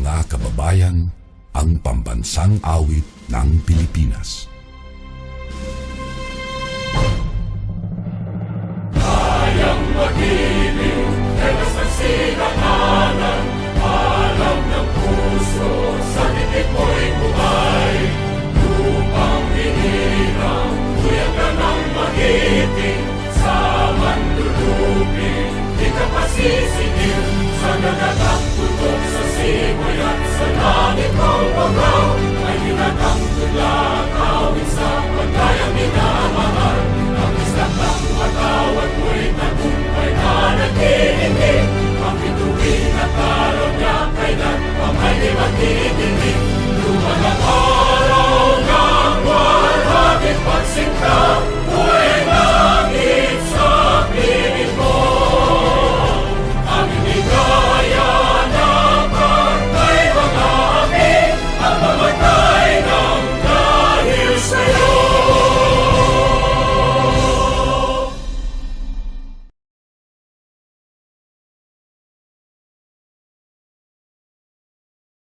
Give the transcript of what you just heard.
mga kababayan, ang pambansang awit ng Pilipinas. Kayang mag-ibig, telas ng sinakanan, alam ng puso, sa titik mo'y buhay. Lupang hinirang, tuyag ka ng magiting, sa manlulupin, di ka pasisig.